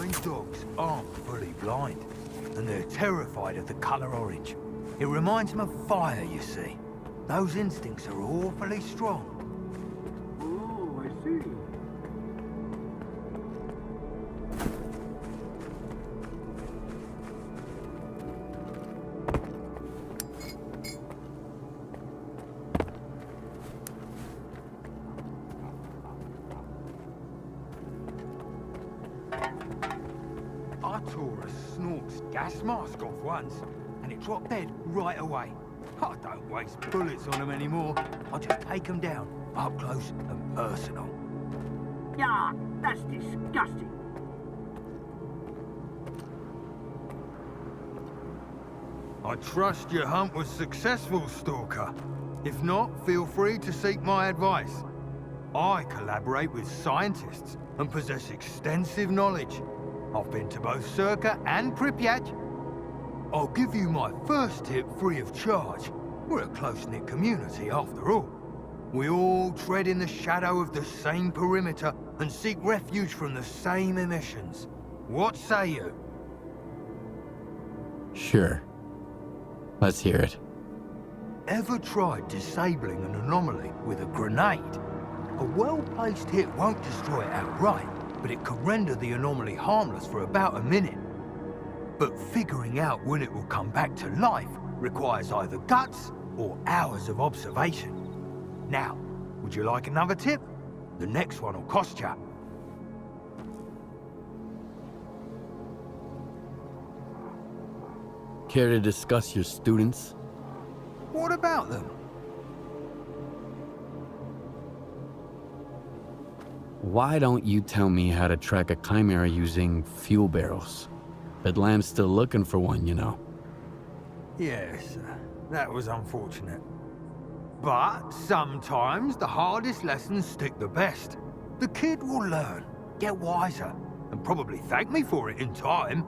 Mine dogs aren't fully blind, and they're terrified of the colour orange. It reminds them of fire, you see. Those instincts are awfully strong. Oh, I see. I tore a snork's gas mask off once, and it dropped dead right away. I don't waste bullets on them anymore. I just take them down, up close and personal. Yeah, that's disgusting. I trust your hunt was successful, Stalker. If not, feel free to seek my advice. I collaborate with scientists and possess extensive knowledge. I've been to both S.T.A.L.K.E.R and Pripyat. I'll give you my first tip free of charge. We're a close-knit community, after all. We all tread in the shadow of the same perimeter and seek refuge from the same emissions. What say you? Sure. Let's hear it. Ever tried disabling an anomaly with a grenade? A well-placed hit won't destroy it outright, but it could render the anomaly harmless for about a minute. But figuring out when it will come back to life requires either guts or hours of observation. Now, would you like another tip? The next one will cost you. Care to discuss your students? What about them? Why don't you tell me how to track a chimera using fuel barrels? Bedlam's still looking for one, you know. Yes, that was unfortunate. But sometimes the hardest lessons stick the best. The kid will learn, get wiser, and probably thank me for it in time.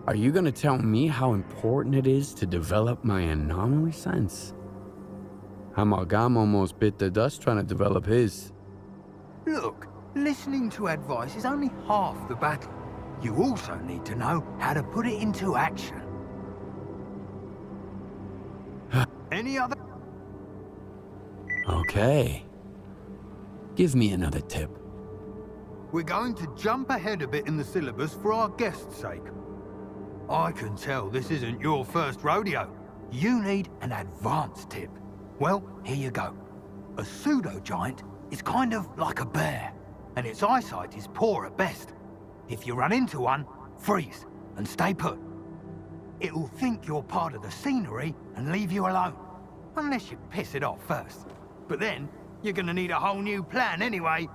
Are you gonna tell me how important it is to develop my anomaly sense? Amalgam almost bit the dust trying to develop his. Look, listening to advice is only half the battle. You also need to know how to put it into action. Any other? Okay. Give me another tip. We're going to jump ahead a bit in the syllabus for our guest's sake. I can tell this isn't your first rodeo. You need an advanced tip. Well, here you go. A pseudo-giant is kind of like a bear, and its eyesight is poor at best. If you run into one, freeze and stay put. It will think you're part of the scenery and leave you alone. Unless you piss it off first. But then, you're gonna need a whole new plan anyway.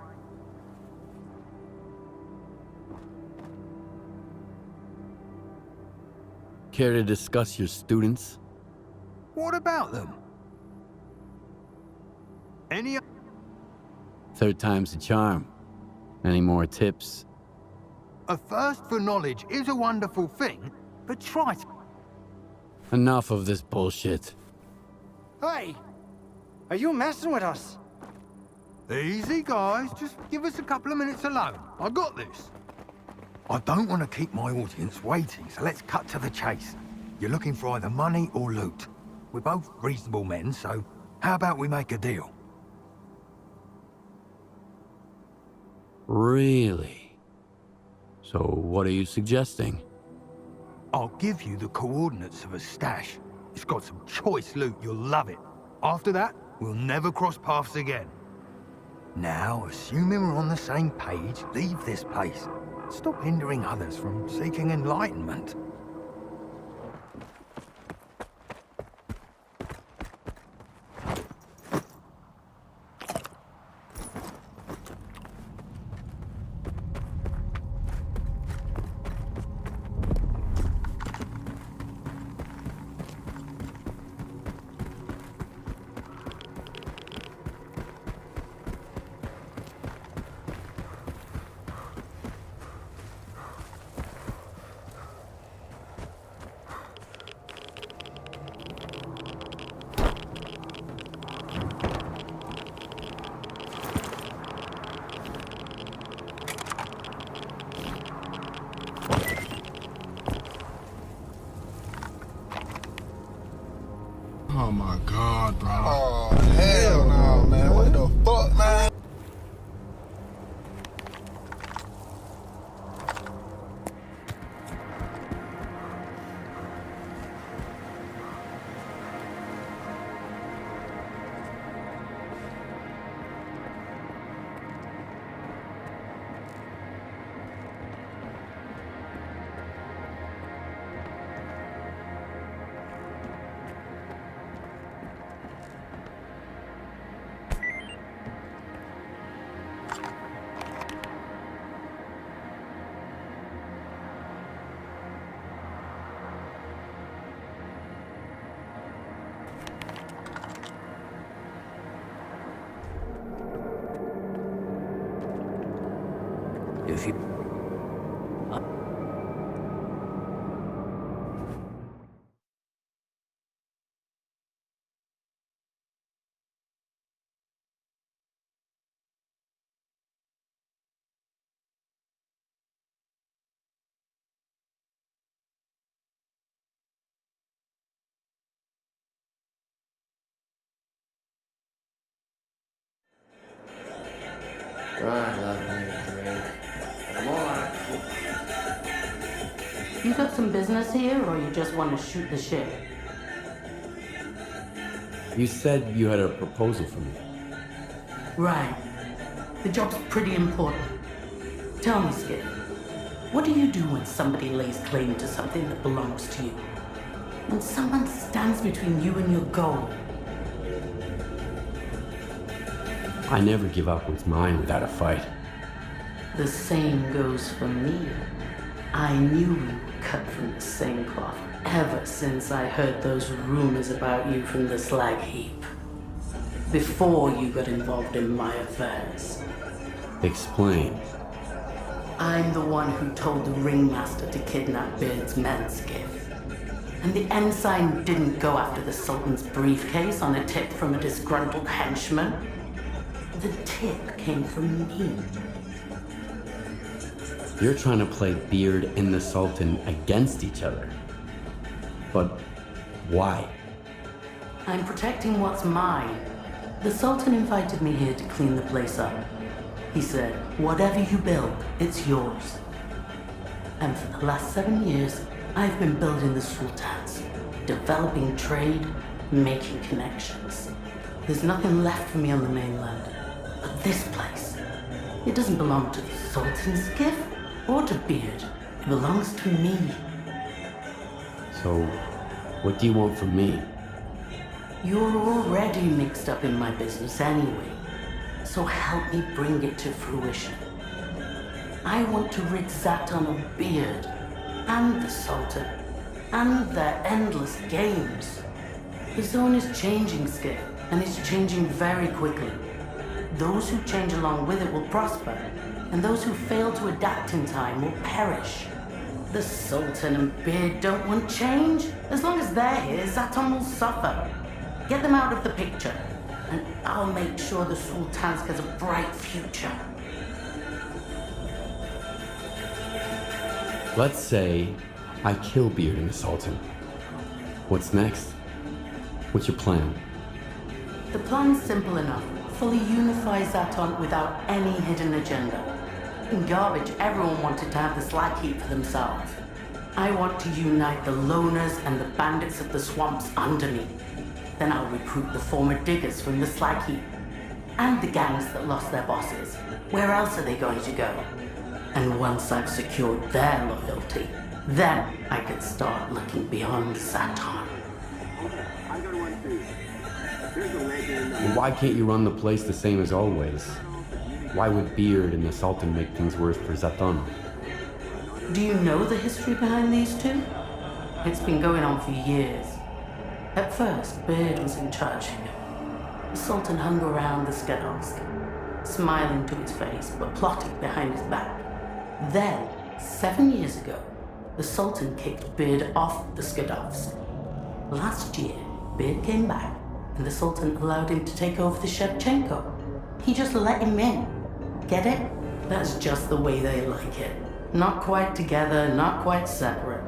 Care to discuss your students? What about them? Any... Third time's a charm. Any more tips? A thirst for knowledge is a wonderful thing, but try to... Enough of this bullshit. Hey! Are you messing with us? Easy, guys. Just give us a couple of minutes alone. I got this. I don't want to keep my audience waiting, so let's cut to the chase. You're looking for either money or loot. We're both reasonable men, so how about we make a deal? Really? So what are you suggesting? I'll give you the coordinates of a stash. It's got some choice loot, you'll love it. After that, we'll never cross paths again. Now, assuming we're on the same page, leave this place. Stop hindering others from seeking enlightenment. If you... I love me a drink. Come on. You got some business here, or you just want to shoot the shit? You said you had a proposal for me. Right. The job's pretty important. Tell me, Skip, what do you do when somebody lays claim to something that belongs to you? When someone stands between you and your goal? I never give up what's mine without a fight. The same goes for me. I knew we were cut from the same cloth ever since I heard those rumors about you from the slag heap. Before you got involved in my affairs. Explain. I'm the one who told the ringmaster to kidnap Beard's men, Skip. And the ensign didn't go after the Sultan's briefcase on a tip from a disgruntled henchman. The tip came from me. You're trying to play Beard and the Sultan against each other. But why? I'm protecting what's mine. The Sultan invited me here to clean the place up. He said, whatever you build, it's yours. And for the last 7 years, I've been building the sultans, developing trade, making connections. There's nothing left for me on the mainland. But this place, it doesn't belong to the Sultan's gift or to Beard. It belongs to me. So, what do you want from me? You're already mixed up in my business anyway, so help me bring it to fruition. I want to rid Zaton of Beard, and the Sultan, and their endless games. The zone is changing, Skip, and it's changing very quickly. Those who change along with it will prosper, and those who fail to adapt in time will perish. The Sultan and Beard don't want change. As long as they're here, Zaton will suffer. Get them out of the picture, and I'll make sure the Sultansk has a bright future. Let's say I kill Beard and the Sultan. What's next? What's your plan? The plan's simple enough. Fully unify Zaton without any hidden agenda. In Garbage, everyone wanted to have the slag heap for themselves. I want to unite the loners and the bandits of the swamps under me. Then I'll recruit the former diggers from the slag heap. And the gangs that lost their bosses. Where else are they going to go? And once I've secured their loyalty, then I can start looking beyond Zaton. I got one too. There's a legend. And why can't you run the place the same as always? Why would Beard and the Sultan make things worse for Zaton? Do you know the history behind these two? It's been going on for years. At first, Beard was in charge here. The Sultan hung around the S.T.A.L.K.E.R, smiling to his face, but plotting behind his back. Then, 7 years ago, the Sultan kicked Beard off the S.T.A.L.K.E.R. Last year, Beard came back, and the Sultan allowed him to take over the Shevchenko. He just let him in. Get it? That's just the way they like it. Not quite together, not quite separate.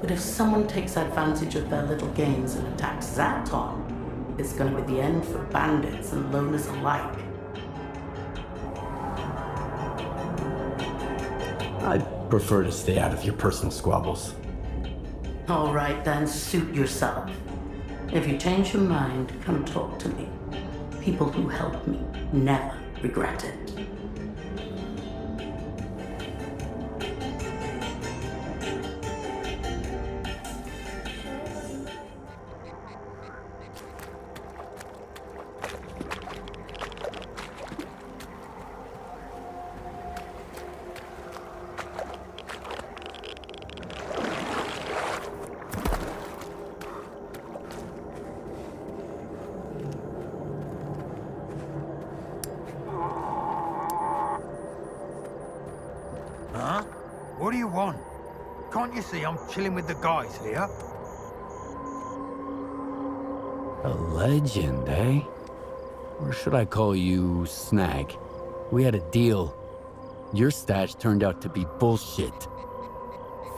But if someone takes advantage of their little games and attacks Zaton, it's gonna be the end for bandits and loners alike. I'd prefer to stay out of your personal squabbles. All right then, suit yourself. If you change your mind, come talk to me. People who help me never regret it. What do you want? Can't you see I'm chilling with the guys here? A legend, eh? Or should I call you Snag? We had a deal. Your stash turned out to be bullshit.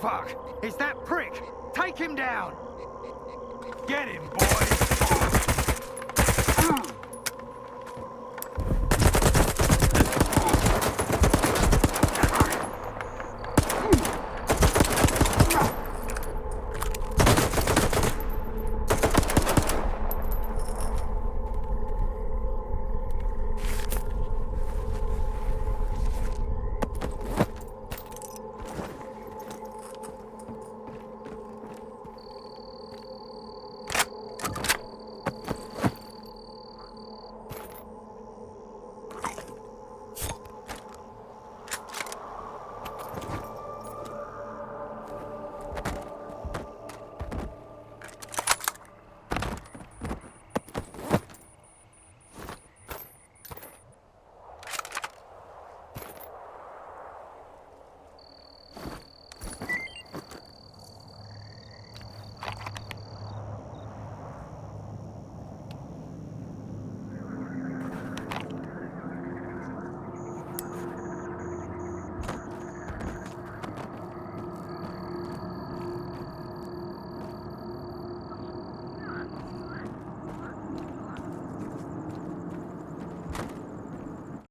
Fuck! It's that prick! Take him down! Get him, boys!